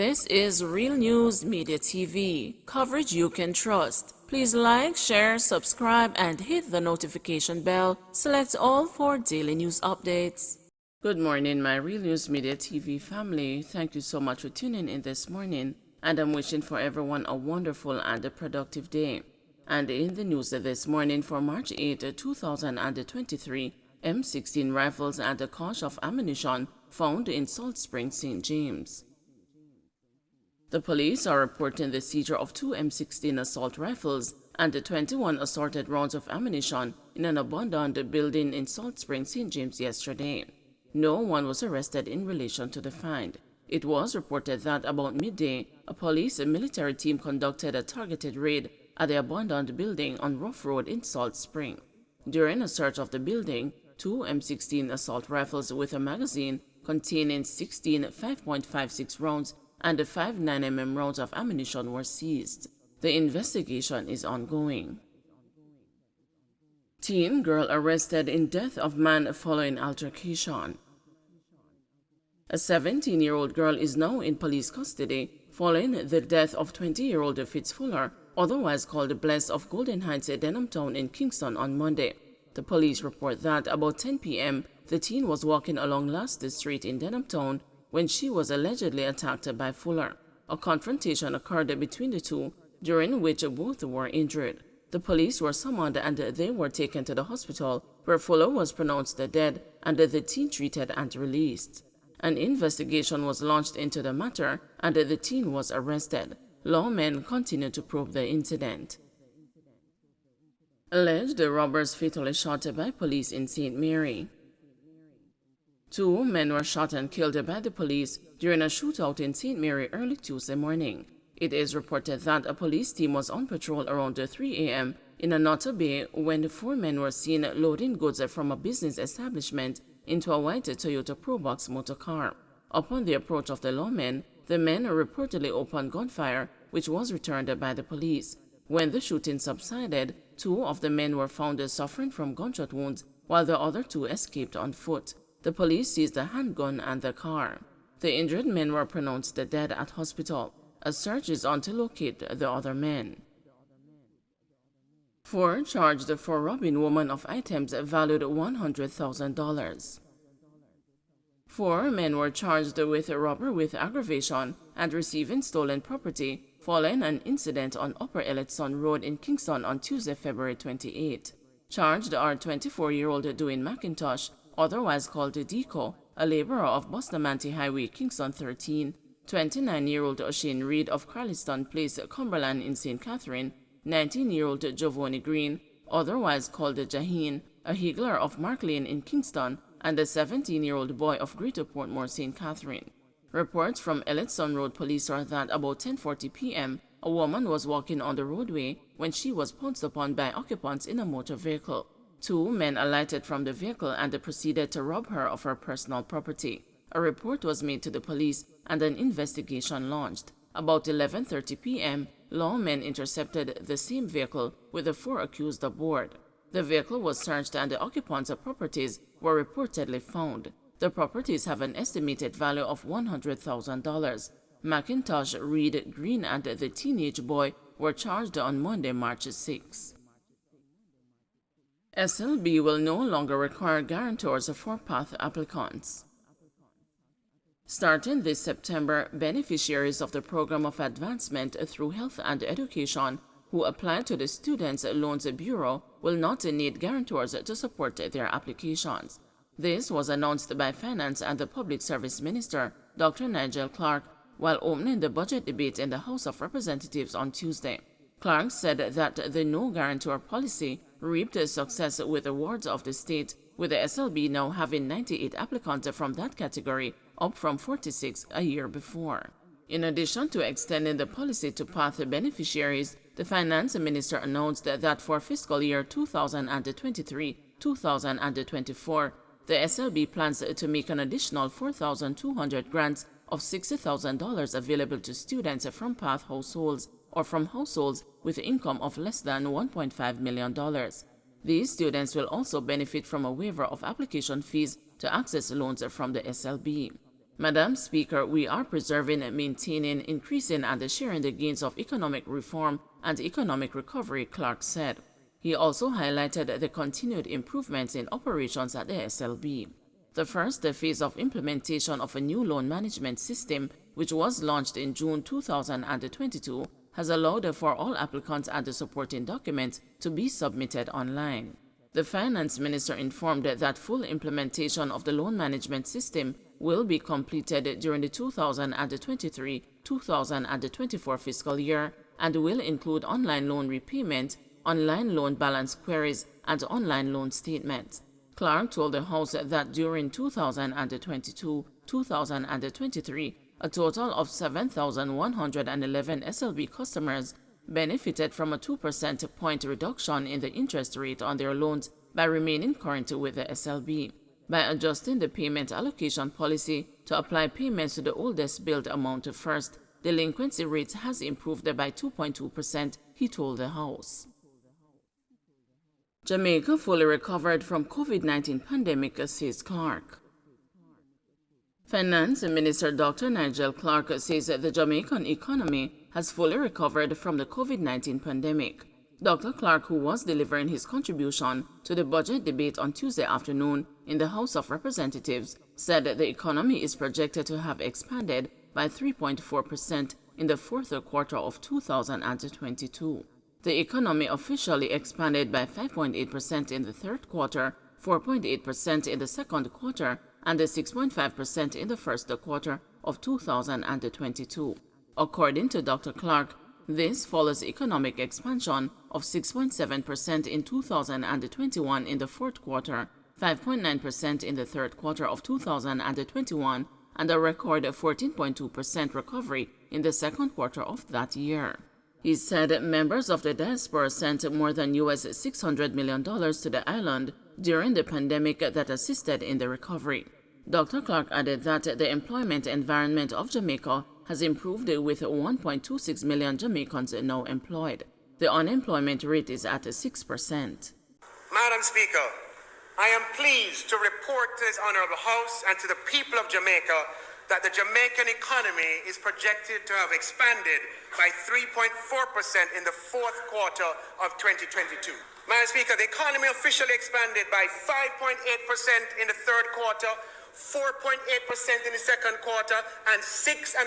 This is Real News Media TV, coverage you can trust. Please like, share, subscribe, and hit the notification bell. Select all for daily news updates. Good morning, my Real News Media TV family. Thank you so much for tuning in this morning, and I'm wishing for everyone a wonderful and a productive day. And in the news this morning for March 8, 2023, M16 rifles and a cache of ammunition found in Salt Spring, St. James. The police are reporting the seizure of 2 M16 assault rifles and 21 assorted rounds of ammunition in an abandoned building in Salt Spring, St. James yesterday. No one was arrested in relation to the find. It was reported that about midday, a police and military team conducted a targeted raid at the abandoned building on Rough Road in Salt Spring. During a search of the building, 2 M16 assault rifles with a magazine containing 16 5.56 rounds and 5 9mm rounds of ammunition were seized. The investigation is ongoing. Teen girl arrested in death of man following altercation. A 17-year-old girl is now in police custody following the death of 20-year-old Fitz Fuller, otherwise called Bless of Golden Heights, Denham Town in Kingston on Monday. The police report that about 10 p.m., the teen was walking along Last Street in Denham Town when she was allegedly attacked by Fuller. A confrontation occurred between the two, during which both were injured. The police were summoned and they were taken to the hospital, where Fuller was pronounced dead and the teen treated and released. An investigation was launched into the matter and the teen was arrested. Lawmen continue to probe the incident. Alleged robbers fatally shot by police in St. Mary. 2 men were shot and killed by the police during a shootout in St. Mary early Tuesday morning. It is reported that a police team was on patrol around 3 a.m. in Anota Bay when 4 men were seen loading goods from a business establishment into a white Toyota Probox motor car. Upon the approach of the lawmen, the men reportedly opened gunfire, which was returned by the police. When the shooting subsided, 2 of the men were found suffering from gunshot wounds, while the other 2 escaped on foot. The police seized the handgun and the car. The injured men were pronounced dead at hospital. A search is on to locate the other men. 4 charged for robbing woman of items valued $100,000. 4 men were charged with robbery with aggravation and receiving stolen property following an incident on Upper Elletson Road in Kingston on Tuesday, February 28. Charged are 24-year-old Dwayne McIntosh, otherwise called Deco, a laborer of Bustamante Highway, Kingston 13, 29-year-old O'Shane Reed of Carliston Place, Cumberland in St. Catherine, 19-year-old Giovanni Green, otherwise called Jaheen, a higgler of Mark Lane in Kingston, and a 17-year-old boy of Greater Portmore, St. Catherine. Reports from Elletson Road Police are that about 10:40 p.m., a woman was walking on the roadway when she was pounced upon by occupants in a motor vehicle. 2 men alighted from the vehicle and proceeded to rob her of her personal property. A report was made to the police and an investigation launched. About 11:30 p.m., lawmen intercepted the same vehicle with the 4 accused aboard. The vehicle was searched and the occupants' properties were reportedly found. The properties have an estimated value of $100,000. McIntosh, Reed, Green, and the teenage boy were charged on Monday, March 6. SLB will no longer require guarantors for PATH applicants. Starting this September, beneficiaries of the Program of Advancement through Health and Education who apply to the Students' Loans Bureau will not need guarantors to support their applications. This was announced by Finance and the Public Service Minister, Dr. Nigel Clark, while opening the budget debate in the House of Representatives on Tuesday. Clark said that the no guarantor policy reaped success with the wards of the state, with the SLB now having 98 applicants from that category, up from 46 a year before. In addition to extending the policy to PATH beneficiaries, the Finance Minister announced that for fiscal year 2023-2024, the SLB plans to make an additional 4,200 grants of $60,000 available to students from PATH households or from households with income of less than $1.5 million. These students will also benefit from a waiver of application fees to access loans from the SLB. Madam Speaker, we are preserving, maintaining, increasing, and sharing the gains of economic reform and economic recovery, Clark said. He also highlighted the continued improvements in operations at the SLB. The first phase of implementation of a new loan management system, which was launched in June 2022, has allowed for all applicants and the supporting documents to be submitted online. The Finance Minister informed that full implementation of the loan management system will be completed during the 2023-2024 fiscal year and will include online loan repayment, online loan balance queries, and online loan statements. Clark told the House that during 2022-2023, a total of 7,111 SLB customers benefited from a 2 percentage point reduction in the interest rate on their loans by remaining current with the SLB. By adjusting the payment allocation policy to apply payments to the oldest billed amount first, delinquency rates has improved by 2.2%, he told the House. Jamaica fully recovered from COVID-19 pandemic, says Clark. Finance Minister Dr. Nigel Clark says the Jamaican economy has fully recovered from the COVID-19 pandemic. Dr. Clark, who was delivering his contribution to the budget debate on Tuesday afternoon in the House of Representatives, said the economy is projected to have expanded by 3.4% in the fourth quarter of 2022. The economy officially expanded by 5.8% in the third quarter, 4.8% in the second quarter, and 6.5% in the first quarter of 2022. According to Dr. Clark, this follows economic expansion of 6.7% in 2021 in the fourth quarter, 5.9% in the third quarter of 2021, and a record 14.2% recovery in the second quarter of that year. He said members of the diaspora sent more than $600 million to the island during the pandemic that assisted in the recovery. Dr. Clark added that the employment environment of Jamaica has improved with 1.26 million Jamaicans now employed. The unemployment rate is at 6%. Madam Speaker, I am pleased to report to this Honourable House and to the people of Jamaica that the Jamaican economy is projected to have expanded by 3.4% in the fourth quarter of 2022. Madam Speaker, the economy officially expanded by 5.8% in the third quarter, 4.8% in the second quarter, and 6.5%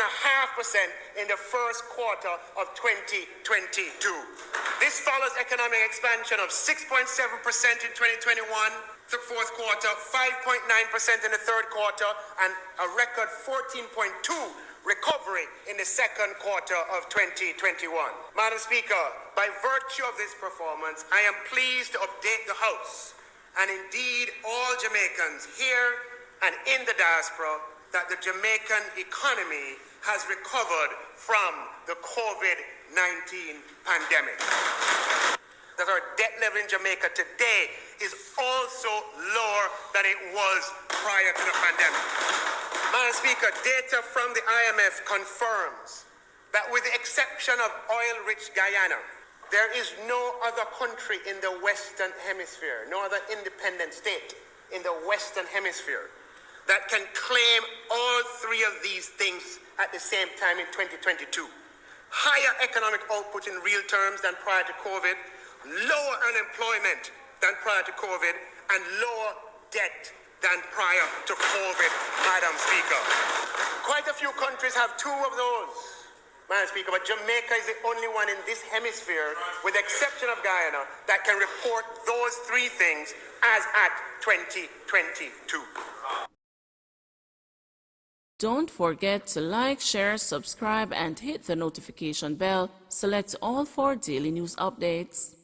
in the first quarter of 2022. This follows economic expansion of 6.7% in 2021, the fourth quarter, 5.9% in the third quarter, and a record 14.2% recovery in the second quarter of 2021. Madam Speaker, by virtue of this performance, I am pleased to update the House, and indeed all Jamaicans here and in the diaspora, that the Jamaican economy has recovered from the COVID-19 pandemic. That our debt level in Jamaica today is also lower than it was prior to the pandemic. Madam Speaker, data from the IMF confirms that with the exception of oil-rich Guyana, there is no other country in the Western Hemisphere, no other independent state in the Western Hemisphere that can claim all three of these things at the same time in 2022. Higher economic output in real terms than prior to COVID, lower unemployment than prior to COVID, and lower debt than prior to COVID, Madam Speaker. Quite a few countries have two of those, Madam Speaker, but Jamaica is the only one in this hemisphere, with the exception of Guyana, that can report those three things as at 2022. Don't forget to like, share, subscribe, and hit the notification bell. Select all for daily news updates.